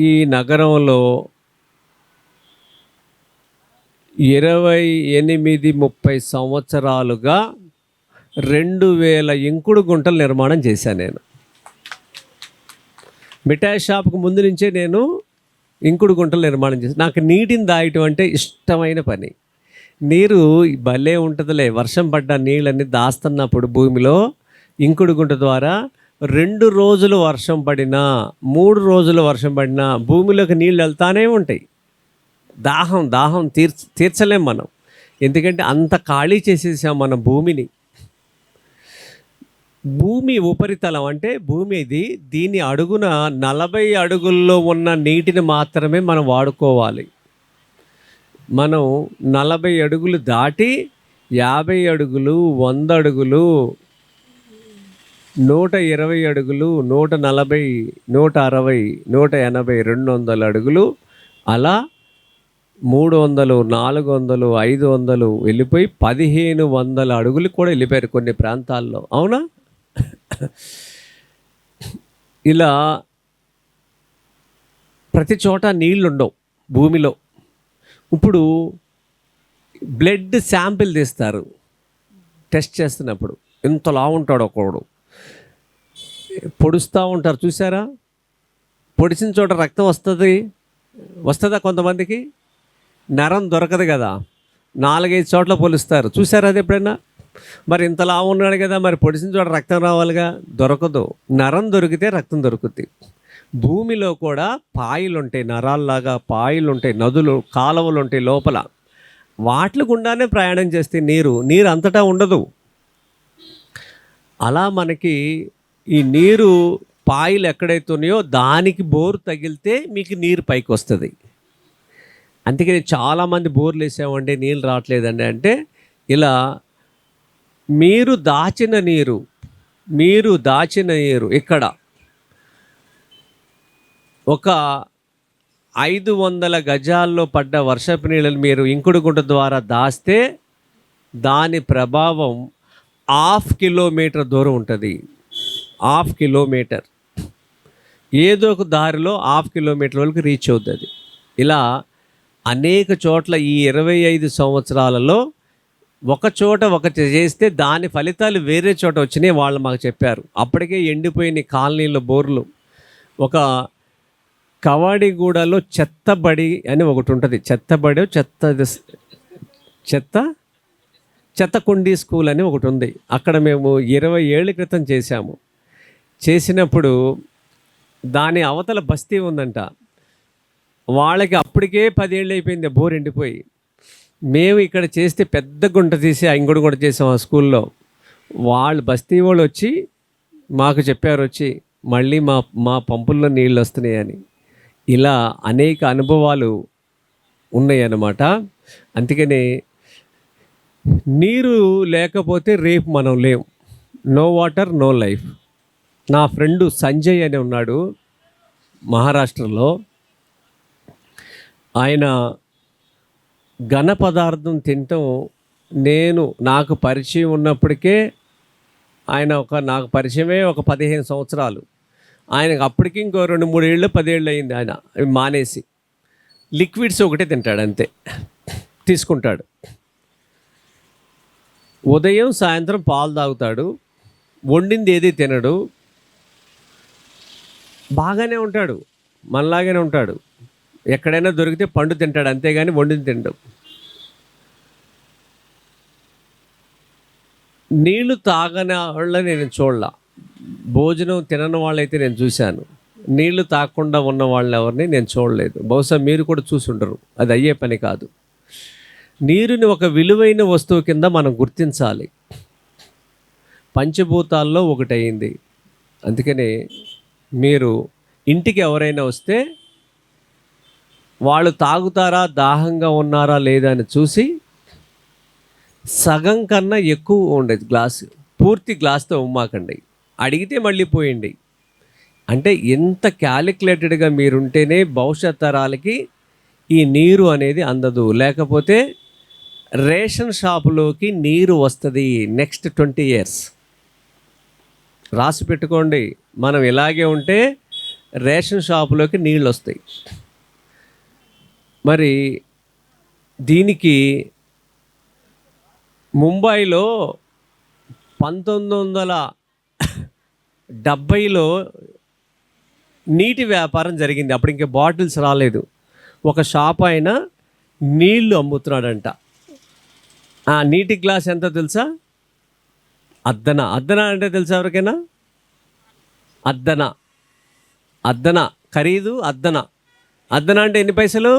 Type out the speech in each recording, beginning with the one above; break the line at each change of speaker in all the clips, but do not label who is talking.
ఈ నగరంలో 28-30 సంవత్సరాలుగా 2000 ఇంకుడు గుంటలు నిర్మాణం చేశాను నేను. మిఠాయి షాప్కి ముందు నుంచే నేను ఇంకుడు గుంటలు నిర్మాణం చేశాను. నాకు నీటిని దాయటం అంటే ఇష్టమైన పని. నీరు భలే ఉంటుందిలే. వర్షం పడ్డ నీళ్ళని దాస్తున్నప్పుడు భూమిలో ఇంకుడు గుంట ద్వారా 2 రోజులు వర్షం పడినా 3 రోజులు వర్షం పడినా భూమిలోకి నీళ్ళు వెళ్తానే ఉంటాయి. దాహం తీర్చలేం మనం, ఎందుకంటే అంత ఖాళీ చేసేసాం మన భూమిని. భూమి ఉపరితలం అంటే భూమి ఇది, దీని అడుగున 40 అడుగుల్లో ఉన్న నీటిని మాత్రమే మనం వాడుకోవాలి. మనం 40 అడుగులు దాటి 50 అడుగులు, 100 అడుగులు, 120 అడుగులు, 140, 160, 180, 200 అడుగులు, అలా 300, 400, 500 వెళ్ళిపోయి 1500 అడుగులు కూడా వెళ్ళిపోయారు కొన్ని ప్రాంతాల్లో. అవునా? ఇలా ప్రతి చోట నీళ్ళుండవు భూమిలో. ఇప్పుడు బ్లడ్ శాంపిల్ తీస్తారు టెస్ట్ చేస్తున్నప్పుడు. ఇంతలా ఉంటాడు ఒకడు, పొడుస్తూ ఉంటారు చూసారా? పొడిచిన చోట రక్తం వస్తుందా? కొంతమందికి నరం దొరకదు కదా, 4-5 చోట్ల పొలుస్తారు చూసారా? అది ఎప్పుడైనా? మరి ఇంతలా ఉన్నాడు కదా, మరి పొడిచిన చోట రక్తం రావాలిగా, దొరకదు. నరం దొరికితే రక్తం దొరుకుతుంది. భూమిలో కూడా పాయలు ఉంటాయి, నరాల్లాగా పాయలు ఉంటాయి, నదులు కాలువలు ఉంటాయి లోపల. వాటి గుండానే ప్రయాణం చేస్తే నీరు అంతటా ఉండదు. అలా మనకి ఈ నీరు పాయలు ఎక్కడైతే ఉన్నాయో దానికి బోరు తగిలితే మీకు నీరు పైకి వస్తుంది. అందుకని చాలామంది బోర్లు వేసామండి నీళ్ళు రావట్లేదండి అంటే, ఇలా మీరు దాచిన నీరు ఇక్కడ ఒక 500 గజాల్లో పడ్డ వర్షపు నీళ్ళని మీరు ఇంకుడు గుంట ద్వారా దాస్తే దాని ప్రభావం 1/2 కిలోమీటర్ దూరం ఉంటుంది. 1/2 కిలోమీటర్ ఏదో ఒక దారిలో 1/2 కిలోమీటర్ వరకు రీచ్ అవుతుంది. ఇలా అనేక చోట్ల ఈ 25 సంవత్సరాలలో ఒక చోట ఒకటి చేస్తే దాని ఫలితాలు వేరే చోట వచ్చినాయి. వాళ్ళు మాకు చెప్పారు. అప్పటికే ఎండిపోయిన కాలనీల బోర్లు. ఒక కవాడిగూడలో చెత్తబడి అని ఒకటి ఉంటుంది. చెత్తకుండి స్కూల్ అని ఒకటి ఉంది. అక్కడ మేము 20 ఏళ్ళ క్రితం చేసినప్పుడు దాని అవతల బస్తీ ఉందంట. వాళ్ళకి అప్పటికే 10 ఏళ్ళు అయిపోయింది బోర్ ఎండిపోయి. మేము ఇక్కడ చేస్తే పెద్ద గుంట తీసి ఇంకుడు గుంట చేసాం ఆ స్కూల్లో. వాళ్ళు బస్తీ వాళ్ళు వచ్చి మాకు చెప్పారు, వచ్చి మళ్ళీ మా పంపుల్లో నీళ్ళు వస్తున్నాయని. ఇలా అనేక అనుభవాలు ఉన్నాయన్నమాట. అందుకని నీరు లేకపోతే రేపు మనం లేం. No water no life. నా ఫ్రెండు సంజయ్ అని ఉన్నాడు మహారాష్ట్రలో. ఆయన ఘన పదార్థం తినటం నాకు పరిచయం ఉన్నప్పటికే నాకు పరిచయమే ఒక 15 సంవత్సరాలు. ఆయనకు అప్పటికి ఇంకో 2-3 ఏళ్ళు 10 ఏళ్ళు అయింది. ఆయన మానేసి లిక్విడ్స్ ఒకటే తింటాడు, అంతే తీసుకుంటాడు. ఉదయం సాయంత్రం పాలు తాగుతాడు, వండింది ఏది తినడు. బాగానే ఉంటాడు, మనలాగానే ఉంటాడు. ఎక్కడైనా దొరికితే పండు తింటాడు, అంతేగాని వండింది తినడు. నీళ్లు తాగని వాళ్ళని నేను చూడలా. భోజనం తినని వాళ్ళైతే నేను చూశాను. నీళ్లు తాగకుండా ఉన్న వాళ్ళని ఎవరిని నేను చూడలేదు. బహుశా మీరు కూడా చూసుండరు. అది అయ్యే పని కాదు. నీరుని ఒక విలువైన వస్తువు కింద మనం గుర్తించాలి. పంచభూతాల్లో ఒకటయింది. అందుకనే మీరు ఇంటికి ఎవరైనా వస్తే వాళ్ళు తాగుతారా, దాహంగా ఉన్నారా లేదా అని చూసి సగం కన్నా ఎక్కువ ఉండేది గ్లాసు, పూర్తి గ్లాస్తో ఉమ్మాకండి. అడిగితే మళ్ళీ పోయండి. అంటే ఎంత క్యాలిక్యులేటెడ్గా మీరుంటేనే భవిష్యత్ తరాలకి ఈ నీరు అనేది అందదు. లేకపోతే రేషన్ షాపులోకి నీరు వస్తుంది నెక్స్ట్ 20 years. రాసి పెట్టుకోండి. మనం ఇలాగే ఉంటే రేషన్ షాపులోకి నీళ్ళు వస్తాయి. మరి దీనికి ముంబైలో 1970లో నీటి వ్యాపారం జరిగింది. అప్పుడు ఇంకా బాటిల్స్ రాలేదు. ఒక షాప్ ఆయన నీళ్లు అమ్ముతున్నాడంట. ఆ నీటి గ్లాస్ ఎంత తెలుసా? అద్దన. అద్దన అంటే తెలుసా ఎవరికైనా? అద్దన ఖరీదు అద్దన. అద్దన అంటే ఎన్ని పైసలు?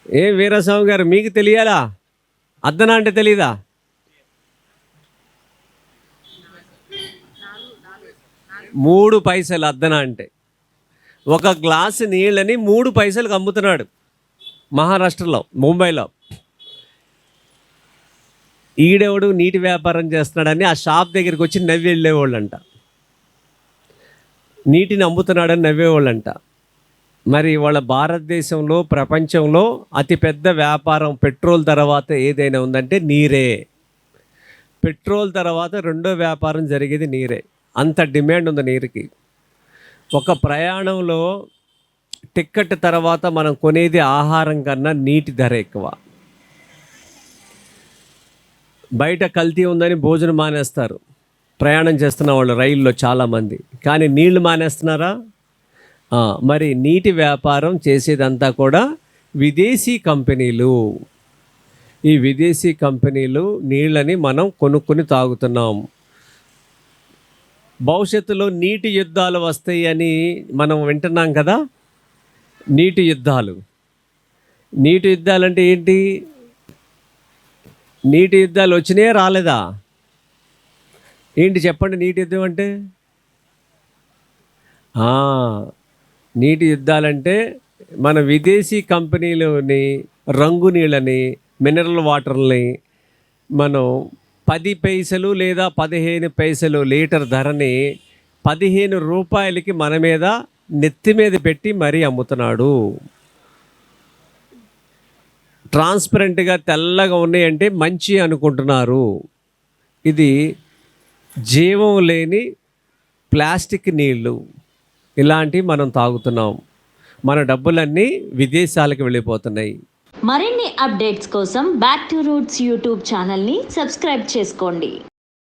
ఏ వీరస్వామి గారు మీకు తెలియాలా? అద్దన అంటే తెలీదా? 3 పైసలు అద్దన అంటే. ఒక గ్లాసు నీళ్ళని 3 పైసలకు అమ్ముతున్నాడు మహారాష్ట్రలో, ముంబైలో. ఈడెవడు నీటి వ్యాపారం చేస్తున్నాడని ఆ షాప్ దగ్గరికి వచ్చి నవ్వి వెళ్ళేవాళ్ళంట. నీటిని అమ్ముతున్నాడని నవ్వేవాళ్ళంట. మరి వాళ్ళ భారతదేశంలో, ప్రపంచంలో అతిపెద్ద వ్యాపారం పెట్రోల్ తర్వాత ఏదైనా ఉందంటే నీరే. పెట్రోల్ తర్వాత రెండో వ్యాపారం జరిగేది నీరే. అంత డిమాండ్ ఉంది నీరుకి. ఒక ప్రయాణంలో టిక్కెట్ తర్వాత మనం కొనేది ఆహారం కన్నా నీటి ధర ఎక్కువ. బయట కల్తీ ఉందని భోజనం మానేస్తారు ప్రయాణం చేస్తున్న వాళ్ళు రైల్లో చాలామంది, కానీ నీళ్లు మానేస్తున్నారా? మరి నీటి వ్యాపారం చేసేదంతా కూడా విదేశీ కంపెనీలు. ఈ విదేశీ కంపెనీలు నీళ్ళని మనం కొనుక్కొని తాగుతున్నాం. భవిష్యత్తులో నీటి యుద్ధాలు వస్తాయి అని మనం వింటున్నాం కదా. నీటి యుద్ధాలు అంటే ఏంటి? నీటి యుద్ధాలు వచ్చినాయా రాలేదా? ఏంటి చెప్పండి నీటి యుద్ధం అంటే? నీటి యుద్ధాలంటే మన విదేశీ కంపెనీలని రంగు నీళ్ళని, మినరల్ వాటర్ని మనం 10 పైసలు లేదా 15 పైసలు లీటర్ ధరని 15 రూపాయలకి మన మీద నెత్తి మీద పెట్టి మరీ అమ్ముతున్నాడు. ట్రాన్స్పరెంట్గా తెల్లగా ఉన్నాయంటే మంచి అనుకుంటున్నారు. ఇది జీవం లేని ప్లాస్టిక్ నీళ్ళు. ఇలాంటివి మనం తాగుతున్నాం. మన డబ్బులన్నీ విదేశాలకు వెళ్ళిపోతున్నాయి.
మరిన్ని అప్డేట్స్ కోసం బ్యాక్ టు రూట్స్ యూట్యూబ్ ఛానల్ని సబ్స్క్రైబ్ చేసుకోండి.